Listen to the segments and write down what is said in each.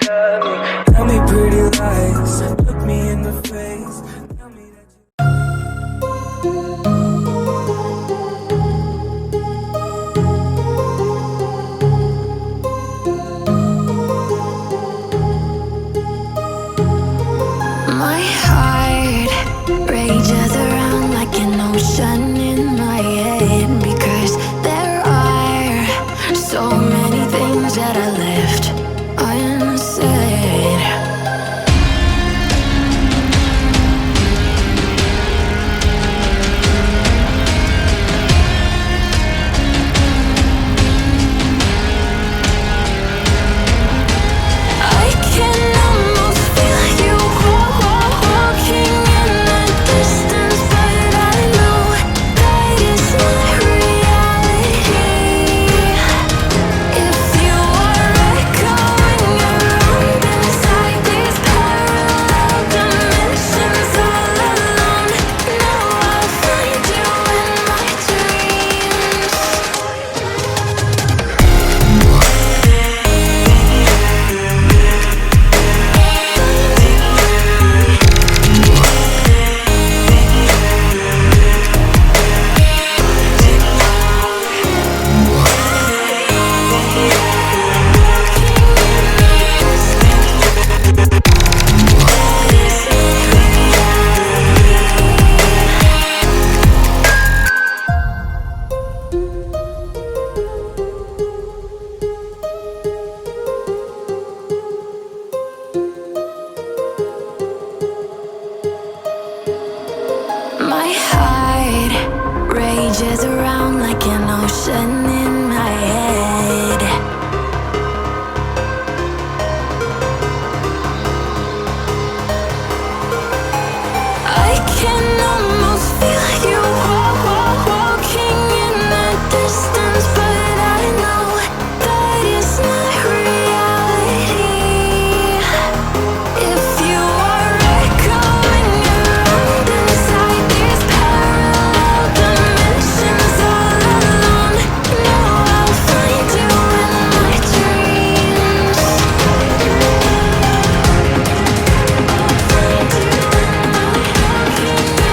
Tell me pretty lies, look me in the face. Tell me that My heart rages around like an ocean in my head, because there are so many things that I left unsaid. I can almost feel you walking in the distance, but I know that is not reality. If you are echoing around inside these parallel dimensions all alone, now I'll find you in my dreams. My heart rages around like an ocean in my head. I can almost feel you walking in the distance, but I know that is not reality. If you are echoing around inside these parallel dimensions all alone, now I'll find you in my dreams. I'll find you in my walking in the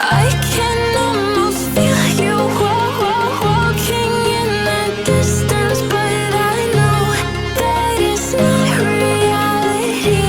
I can almost feel you walking in the distance, but I know that it's not reality.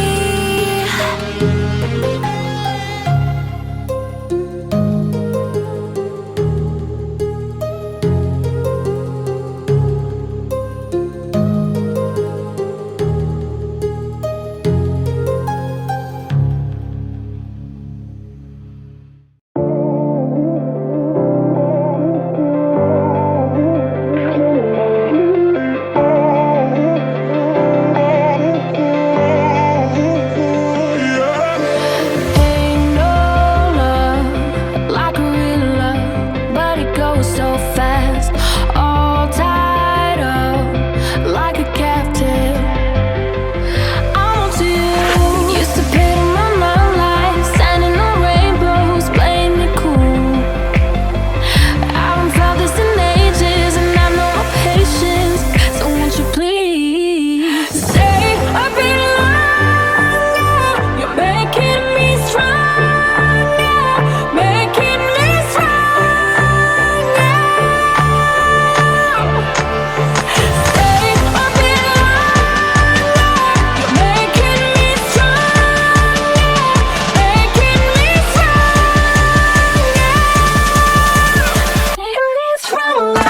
Ain't no love like a real love, but it goes so fast. All tied up like a captive. I'm on to you. Used to pay my mind like standing on rainbows, playing it cool. I haven't felt this in ages, and I know my patience. So won't you please stay a bit longer? You're making me stronger, making me stronger. Stay a bit longer. You're making me stronger, making me stronger, making me stronger.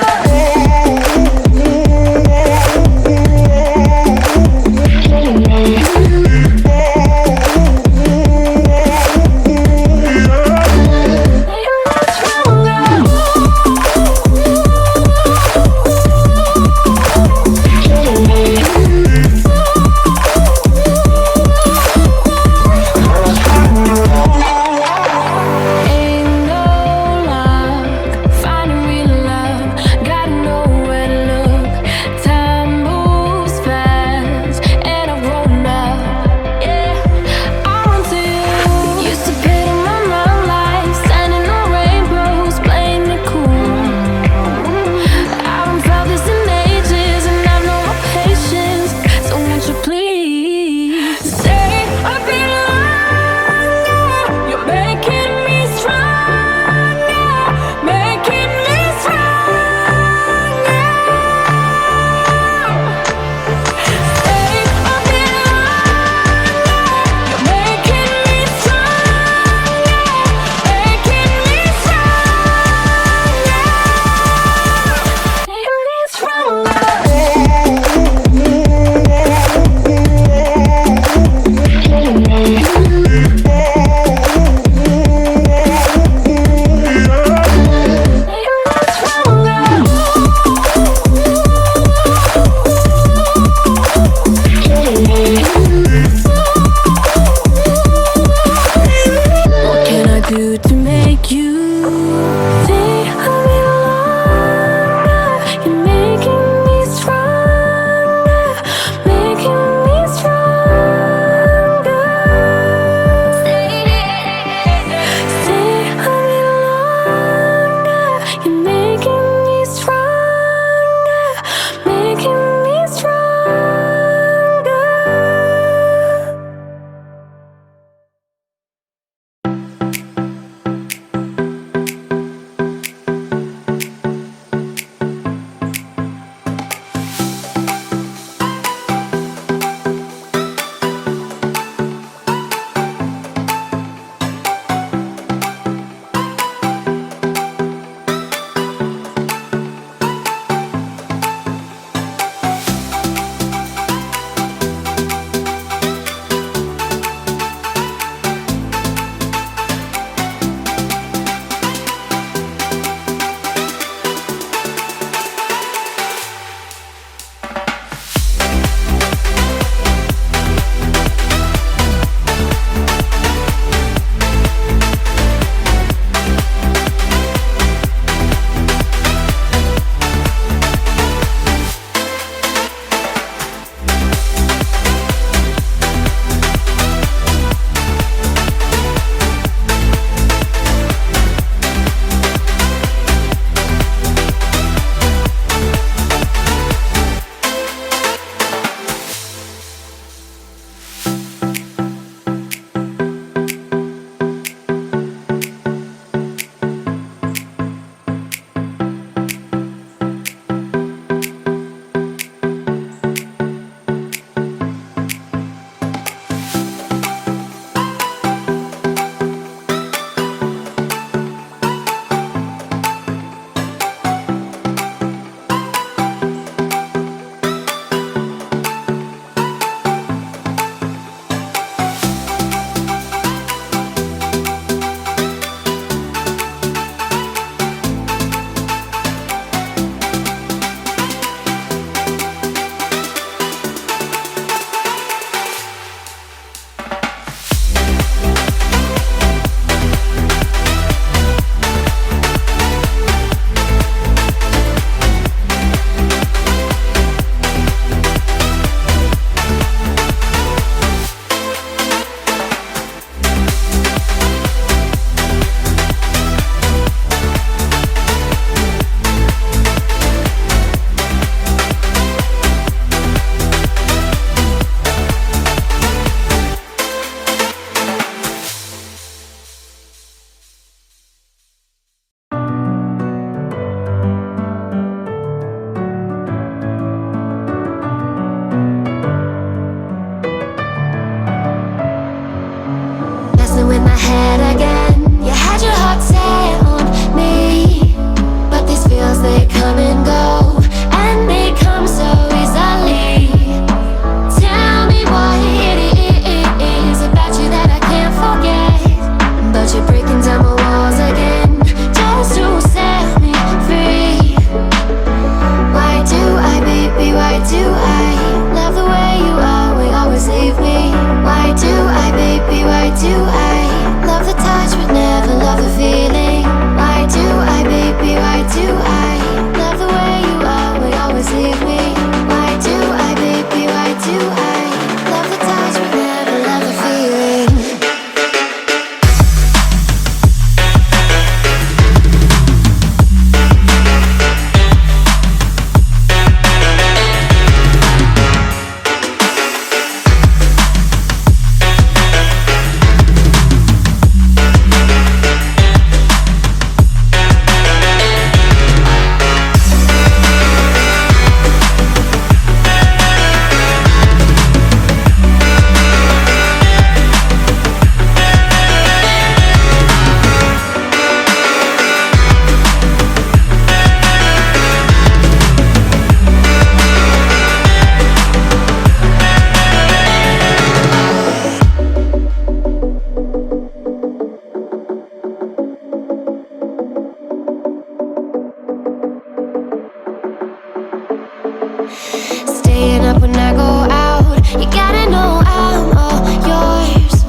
Staying up when I go out, you gotta know I'm all yours.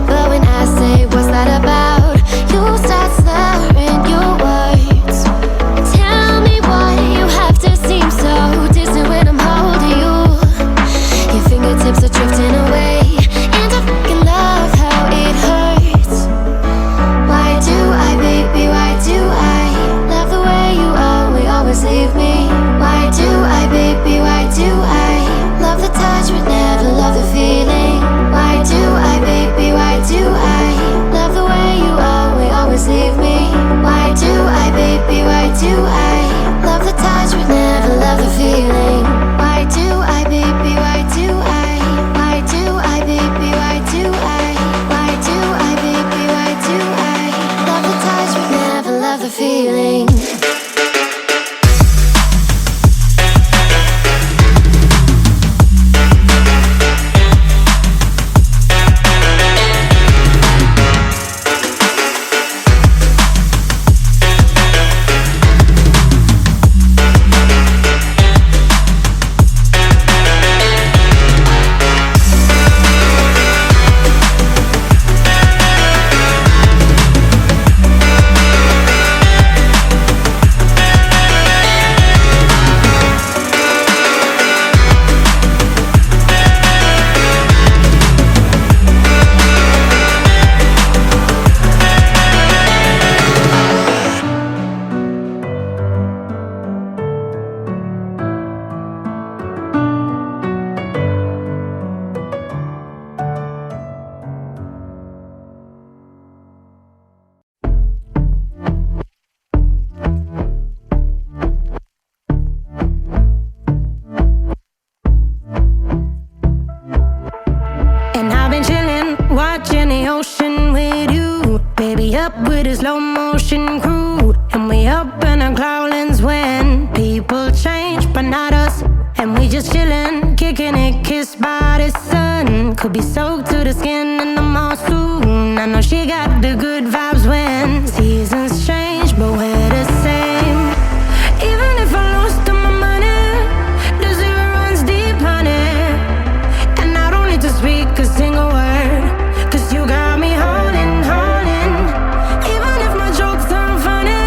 But when I say what's that about, you start slurring your words. Tell me why you have to seem so distant when I'm holding you. Your fingertips are drifting away, and I fucking love how it hurts. Why do I, baby, why do I love the way you always leave me? Why do I, baby, why do I love the touch but never love the feeling? Why do I, baby, why do I love the way you always leave me? Why do I, baby, why do I love the touch but never love the feeling? Why do I, baby, why do I? Why do I, baby, why do I? Why do I, baby, why do I love the touch but never love the feeling? Watching the ocean with you, baby, up with a slow motion crew. And we up in our cloudlands when people change, but not us. And we just chillin', kicking it, kissed by the sun. Could be soaked to the skin in the mall soon. I know she got the good vibes when seasons change, but we're the same. Even if I lost all my money, the zero runs deep, honey. And I don't need to speak a single word, 'cause you got me holding, holding. Even if my jokes aren't funny,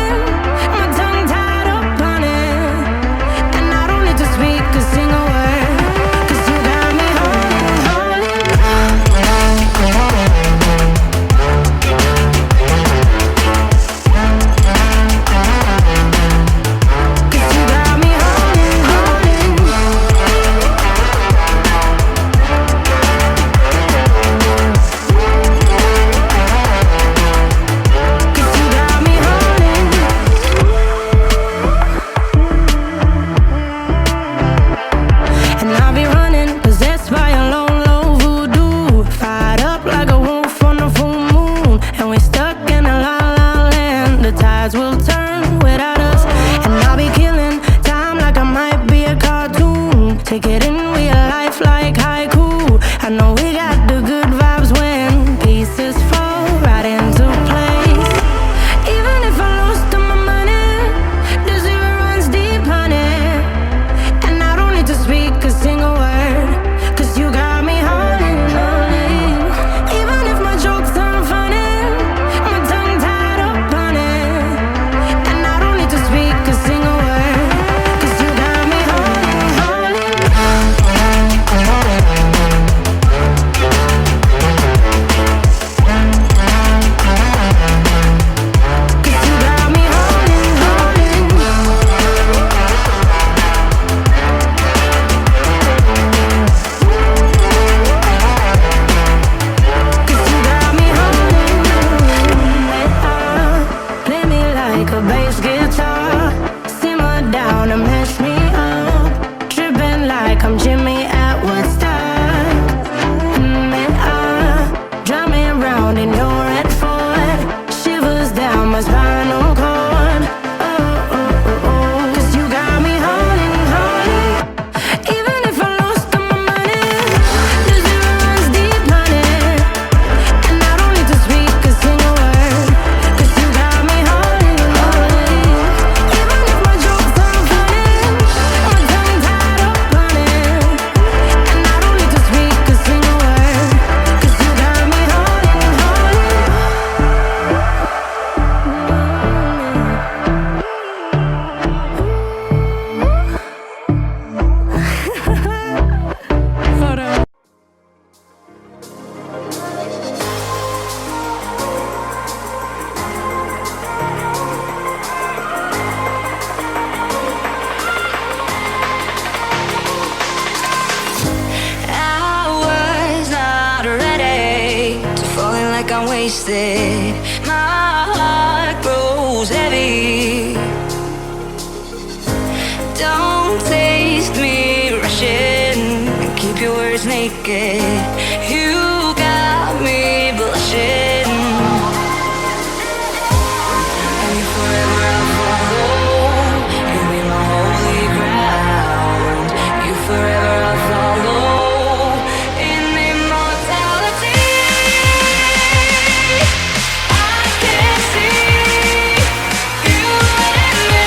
my tongue tied up on it. And I don't need to speak a single word, 'cause you got me holding, holding. 'Cause you got me holding, holding. Cause you got me holding. And I'll be running, possessed by a low, low voodoo. Fired up like a wolf on the full moon. And we stuck in a la la land. The tides will turn without us. And I'll be killing time like I might be a cartoon. Take it in real life like haiku. I know we got the good vibes when pieces fall right into place. Even if I lost all my money, the zero runs deep, honey. And I don't need to speak a single word, 'cause you got me holding, holding. Even if my jokes aren't funny, my tongue tied up on it. And I don't need to speak a single word, 'cause you got me holding, holding. I'm wasted. My heart grows heavy. Don't taste me rushing. Keep your words naked. You got me blushing. And if forever I follow, you'll be my holy ground. You forever I follow. In immortality, I can see you and me.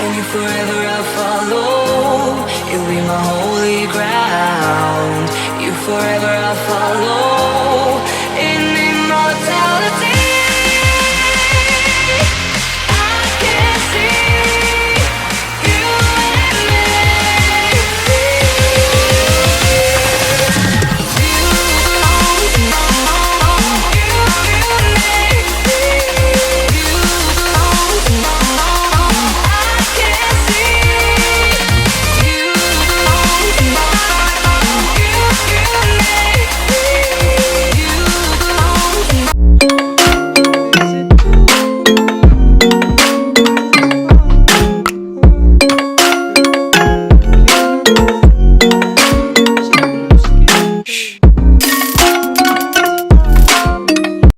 And you forever I follow. You'll be my holy ground. You forever I